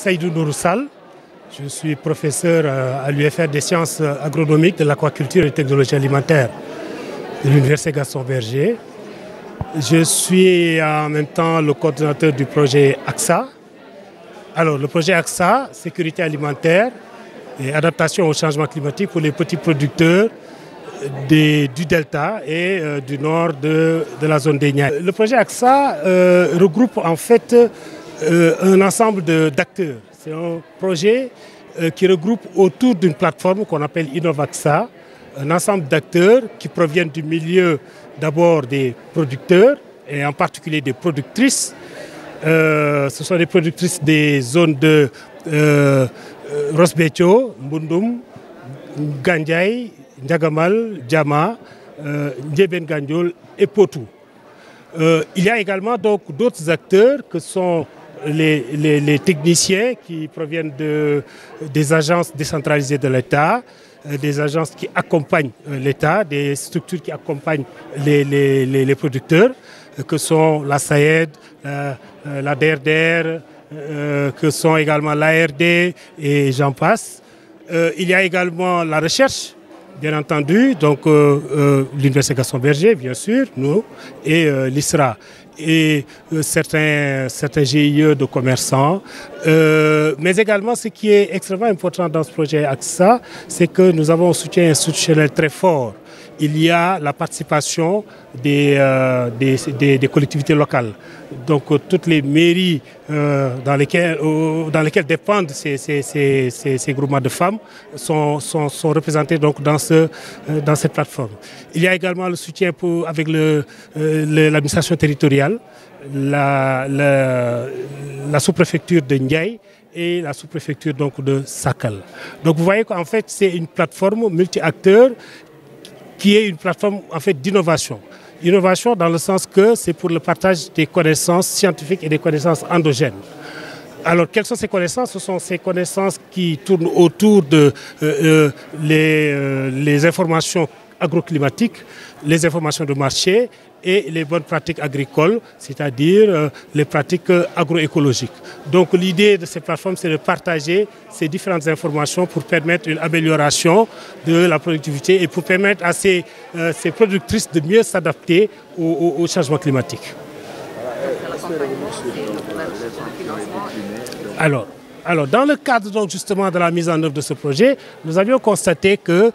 Saïdou Nouroussal. Je suis professeur à l'UFR des sciences agronomiques, de l'aquaculture et des technologies alimentaires de l'Université Gaston Berger. Je suis en même temps le coordinateur du projet AXA. Alors, le projet AXA, sécurité alimentaire et adaptation au changement climatique pour les petits producteurs du Delta et du nord de la zone des Niayes. Le projet AXA regroupe en fait un ensemble d'acteurs. C'est un projet qui regroupe autour d'une plateforme qu'on appelle Innovaxa, un ensemble d'acteurs qui proviennent du milieu d'abord des producteurs et en particulier des productrices. Ce sont des productrices des zones de Ross Béthio, Mbundoum, Gandiaye, Ndiagamal, Diama, Ndiébène Gandiol et Potou. Il y a également donc d'autres acteurs que sont les techniciens qui proviennent des agences décentralisées de l'État, des agences qui accompagnent l'État, des structures qui accompagnent les producteurs, que sont la SAED, la DRDR, que sont également l'ARD et j'en passe. Il y a également la recherche, bien entendu, donc l'Université Gaston Berger, bien sûr, nous, et l'ISRA. Et certains GIE de commerçants. Mais également, ce qui est extrêmement important dans ce projet AXA, c'est que nous avons un soutien institutionnel très fort. Il y a la participation des collectivités locales. Donc toutes les mairies dans lesquelles dépendent ces groupements de femmes sont représentées donc dans cette plateforme. Il y a également le soutien avec l'administration territoriale, la sous-préfecture de Ndiaye et la sous-préfecture donc de Sakal. Donc vous voyez qu'en fait c'est une plateforme multi-acteurs qui est une plateforme en fait d'innovation. Innovation dans le sens que c'est pour le partage des connaissances scientifiques et des connaissances endogènes. Alors, quelles sont ces connaissances? Ce sont ces connaissances qui tournent autour de les informations agroclimatiques, les informations de marché et les bonnes pratiques agricoles, c'est-à-dire les pratiques agroécologiques. Donc l'idée de cette plateforme, c'est de partager ces différentes informations pour permettre une amélioration de la productivité et pour permettre à ces productrices de mieux s'adapter au changement climatique. Alors, dans le cadre donc, justement de la mise en œuvre de ce projet, nous avions constaté que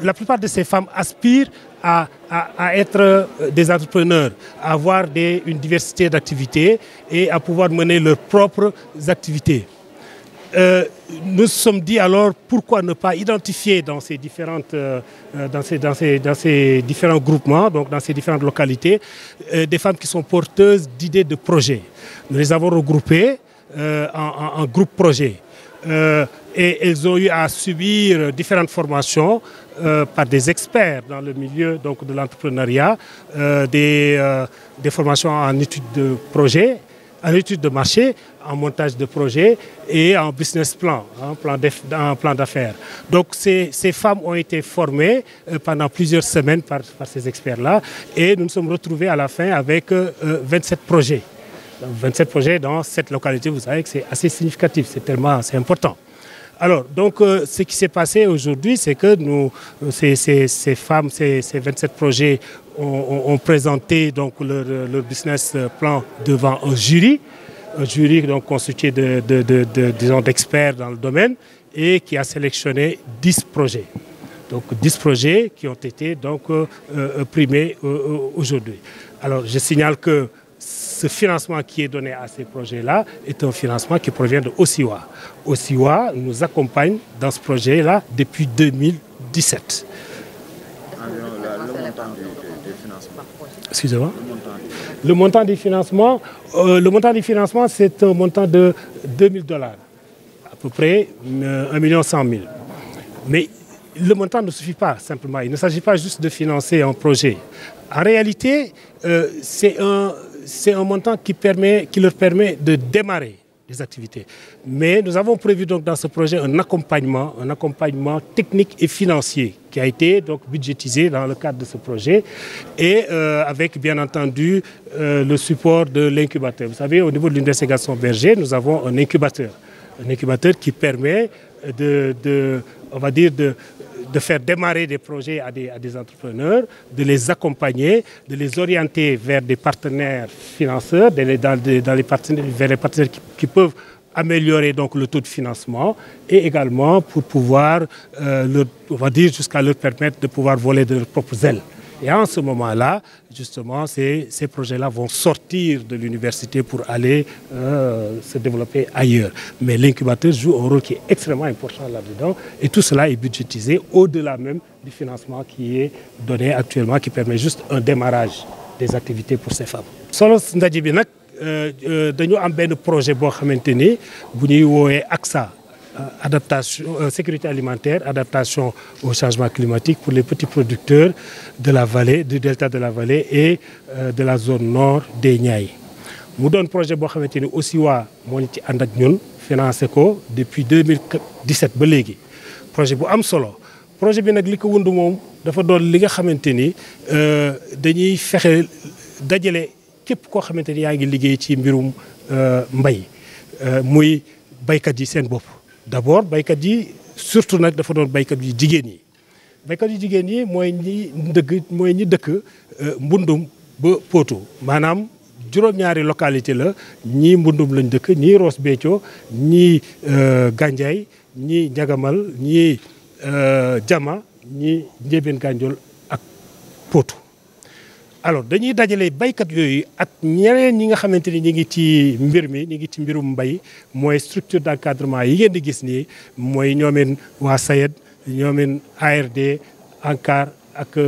la plupart de ces femmes aspirent à être des entrepreneurs, à avoir une diversité d'activités et à pouvoir mener leurs propres activités. Nous nous sommes dit alors pourquoi ne pas identifier dans ces différents groupements, donc dans ces différentes localités, des femmes qui sont porteuses d'idées de projets. Nous les avons regroupées en groupes projets. Et elles ont eu à subir différentes formations par des experts dans le milieu donc, de l'entrepreneuriat, des formations en études de projet, en études de marché, en montage de projet et en business plan, en plan d'affaires. Donc ces femmes ont été formées pendant plusieurs semaines par ces experts-là et nous nous sommes retrouvés à la fin avec 27 projets. 27 projets dans cette localité, vous savez que c'est assez significatif, c'est important. Alors, donc, ce qui s'est passé aujourd'hui, c'est que ces femmes, ces 27 projets ont présenté donc, leur business plan devant un jury donc, constitué d'experts dans le domaine et qui a sélectionné 10 projets. Donc 10 projets qui ont été donc, primés aujourd'hui. Alors, je signale que ce financement qui est donné à ces projets-là est un financement qui provient de OSIWA. OSIWA nous accompagne dans ce projet-là depuis 2017. Le montant du financement. Excusez-moi. Le montant du financement, c'est un montant de $2 000, à peu près 1 100 000. Mais le montant ne suffit pas simplement. Il ne s'agit pas juste de financer un projet. En réalité, c'est un montant qui leur permet de démarrer. des activités. Mais nous avons prévu donc dans ce projet un accompagnement technique et financier qui a été donc budgétisé dans le cadre de ce projet et avec bien entendu le support de l'incubateur. Vous savez, au niveau de l'Université Gaston Berger, nous avons un incubateur qui permet on va dire de faire démarrer des projets à des entrepreneurs, de les accompagner, de les orienter vers des partenaires financeurs, vers les partenaires qui peuvent améliorer donc le taux de financement et également pour pouvoir, on va dire, jusqu'à leur permettre de pouvoir voler de leurs propres ailes. Et en ce moment-là, justement, ces projets-là vont sortir de l'université pour aller se développer ailleurs. Mais l'incubateur joue un rôle qui est extrêmement important là-dedans. Et tout cela est budgétisé au-delà même du financement qui est donné actuellement, qui permet juste un démarrage des activités pour ces femmes. Solo ndaje bi nag dañu am benn projet boo xamante ni bu ñuy woowee AXA. Adaptation, sécurité alimentaire, adaptation au changement climatique pour les petits producteurs de la vallée, du delta de la vallée et de la zone nord des Niayes. mu doon projet boo xamante ni aussi waa moo ñu ci ànd ak ñun financé ko depuis 2017 ba léegi projet bu am solo projet bi nag li ko wund moom dafa doon li nga xamante ni dañuy fexe dajale képp koo xamante ni yaa ngi liggéey ci mbirum mbay muy baykat yi seen bopp. D'abord baykat yi surtout nag dafa doon baykat yu jigéen yi baykat yu jigéen yi mooy ñi dëkk Mbundum ba Potou maanaam juróom-ñaari localité la ñii Mbundum lañ dëkk ñii Ross Béthio ñii Gandiaye ñii Njagamal ñii Jama ñii Ndiébène Gandiol ak Potou. Alors dañuy dajale baykat yooyu ak ñeneen ñi nga xamante ni ñi ngi ci mbir mi ñi ngi ci mbirum mbay mooy structure d'encadrement yi ngeen di gis nii mooy ñoomeen waa SAED ñoomeen ARD ANCAR ak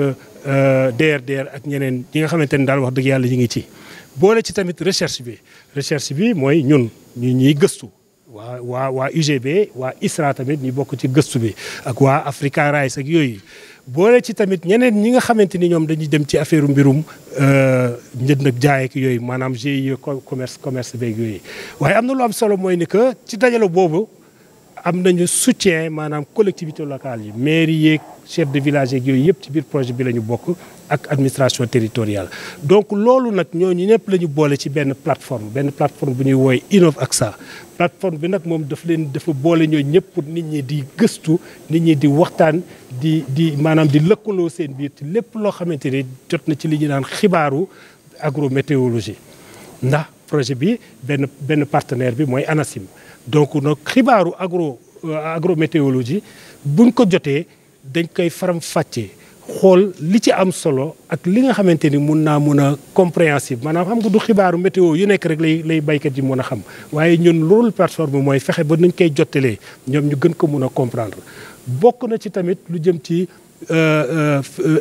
DRDR ak ñeneen ñi nga xamante ni daal wax dëgg yàlla ñi ngi ci. boole ci tamit recherche bi mooy ñun ñuy gëstu waa UGB waa ISRA tamit ñu bokk ci gëstu bi ak waa Africa Rice ak yooyu. boole ci tamit ñeneen ñi nga xamante ni ñoom dañuy dem ci affaire mbirum njënd ak jaay ak yooyu maanaam GIE commerce beeg yooyu. waaye am na lu am solo mooy ni que ci dajalo boobu am nañu soutien maanaam collectivité locale yi mairie yeeg chef de village yeeg yooyu yëpp ci biir projet bi la ñu bokk ak administration territoriale. donc loolu nag ñooñu ñëpp la ñu boole ci benn plateforme bu ñuy woowe Innov-AXA plateforme bi nag moom dafa boole ñooñu ñëpp pour nit ñi di gëstu nit ñi di waxtaan maanaam di lëkkaloo seen biir ci lépp loo xamante ni jot na ci li ñu naan xibaaru agrométéorologie ndax projet bi benn partenaire bi mooy ANACIM. donc nag xibaaru agrométéorologie buñ ko jotee dañ koy faram-fàccee xool li ci am solo ak li nga xamante ni mun a compréhensible maanaam xam nga du xibaaru météo yu nekk rek lay baykat yi mën a xam waaye ñun loolu plateforme mooy fexe ba nuñ koy jottalee ñoom ñu gën ko mun a comprendre. bokk na ci tamit lu jëm ci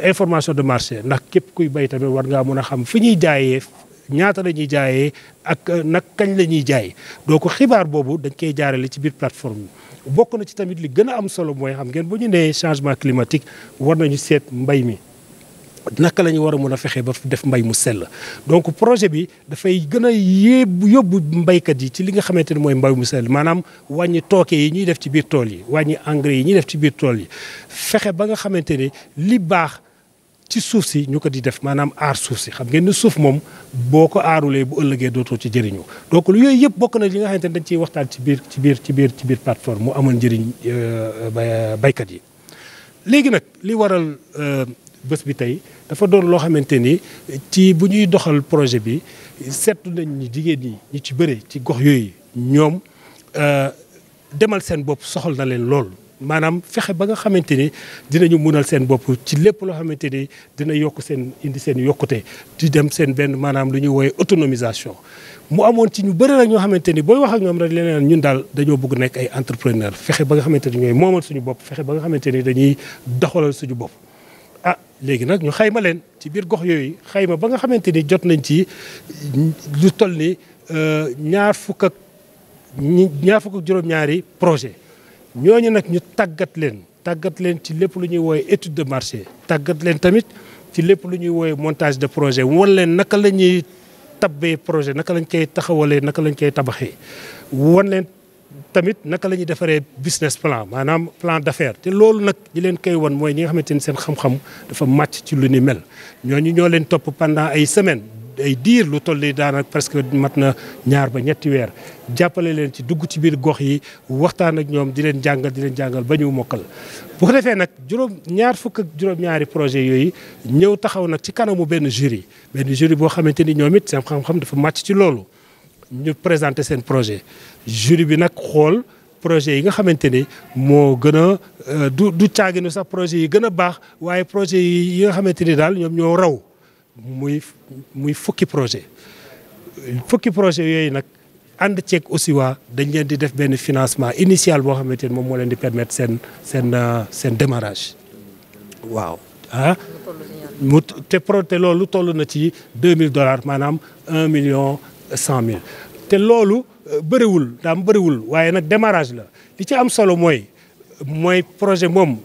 information de marché ndax képp kuy bay tamit war ngaa mun a xam fi ñuy jaayee. ñaata la ñuy jaayee ak nag kañ la ñuy jaay donc xibaar boobu dañ koy jaarale ci biir plateforme bi bokk na ci tamit li gën a am solo mooy xam ngeen bu ñu nee changement climatique war nañu seet mbay mi naka la ñu war a mën a fexe ba def mbay mu sell. donc projet bi dafay gën a yóbbu mbaykat yi ci li nga xamante ne mooy mbay mu sell maanaam wàññi tooke yi ñuy def ci biir tool yi wàññi engrais yi ñuy def ci biir tool yi fexe ba nga xamante ne li baax. ci suuf si ñu ko di def maanaam aar suuf si xam ngeen ne suuf moom boo ko aarulee bu ëllëgee dootoo ci jëriñu donc yooyu yëpp bokk na li nga xamante ne dañ ciy waxtaan ci biir plateforme mu amal njëriñ baykat yi. léegi nag li waral bés bi tey dafa doon loo xamante ni ci bu ñuy doxal projet bi seetlu nañ ni jigéen ñi ñu ci bëre ci gox yooyu ñoom demal seen bopp soxal na leen lool. maanaam fexe ba nga xamante ni dinañu munal seen bopp ci lépp loo xamante ni dina yokk indi seen yokkute di dem seen benn maanaam lu ñuy woowe autonomisation. mu amoon ci ñu bëri nag ñoo xamante ni booy wax ak ñoom rek leneen ñun daal dañoo bëgg nekk ay entrepreneur fexe ba nga xamante ni ñooy moomal suñu bopp fexe ba nga xamante ni dañuy doxalal suñu bopp. léegi nag ñu xayma leen ci biir gox yooyu xayma ba nga xamante ni jot nañ ci lu toll ni ñaar fukk ak juróom-ñaari projet. ñooñu nag ñu tàggat leen ci lépp lu ñuy woowe étude de marché tàggat leen tamit ci lépp lu ñuy woowe montage de projet wan leen naka la ñuy tabbee projet naka lañ koy taxawalee naka lañ koy tabaxee wan leen tamit naka la ñuy defaree business plan maanaam plan d'affaires te loolu nag ñi leen koy wan mooy ñi nga xamante ni seen xam-xam dafa màcc ci lu ni mel ñooñu ñoo leen topp pendant ay semaines ay diir lu toll daanaka presque mat na 2 ba 3 weer jàppale leen ci dugg ci biir gox yi waxtaan ak ñoom di leen jàngal ba ñu mokkal. bu ko defee nag ñaar fukk ak juróom-ñaari projet yooyu ñëw taxaw nag ci kanamu benn jury boo xamante ni ñoom it seen xam-xam dafa màcc ci loolu ñu présenter seen projet jury bi nag xool projet yi nga xamante ni moo gën a du caaginu sax projet yi gën a baax waaye projet yi nga xamante ni daal ñoom ñoo raw muy fukki projet yooyu nag ànd ceeg aussi dañ leen di def benn financement initial boo xamante ni moom moo leen di permettre seen démarrage waaw te loolu toll na ci $2000 maanaam $1,100,000 te loolu bëriwul waaye nag démarrage la li ci am solo mooy projet moom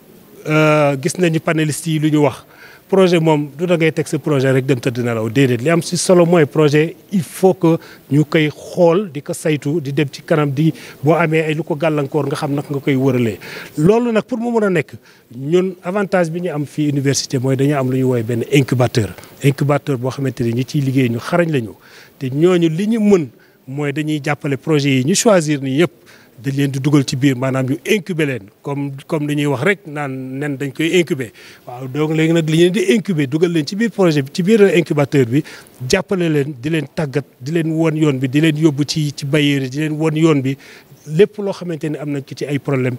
gis nañu panélistes yi lu ñu wax projet moom du da ngay teg sa projet rek dem tëdd nelaw déedéet li am si solo mooy projet il faut que ñu koy xool di ko saytu di dem ci kanam di boo amee ay lu ko gàllankoor nga xam nag nga koy wëralee. loolu nag pour mu mën a nekk ñun avantage bi ñu am fii université mooy dañu am lu ñu woowee benn incubateur boo xamante ni ñi ciy liggéey ñu xarañ lañu te ñooñu li ñu mën mooy dañuy jàppale projet yi ñu choisir nii yëpp. dañ leen di dugal ci biir maanaam ñu incuber leen comme li ñuy wax rek naan nen dañ koy incuber waaw donc léegi nag li leen di incuber dugal leen ci biir projet bi ci biir incubateur bi jàppale leen di leen tàggat di leen won yoon bi di leen yóbbu ci bailleurs di leen won yoon bi lépp loo xamante ni am nañ ci ay problème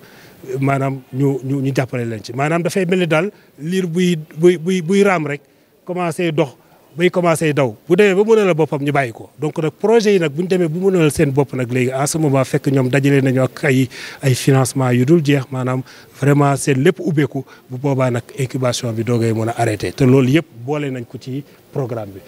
maanaam ñu jàppale leen ci maanaam dafay mel ni daal liir buy raam rek commencé dox bay commencé daw bu demee ba mënal boppam ñu bàyyi ko donc nag projet yi nag bu ñu demee bu mënal seen bopp nag léegi en ce moment fekk ñoom dajale nañu ak ay financement yu dul jeex maanaam vraiment seen lépp ubbeeku bu boobaa nag incubation bi doogay mën a arrêté te loolu yëpp boole nañ ko ci programme bi.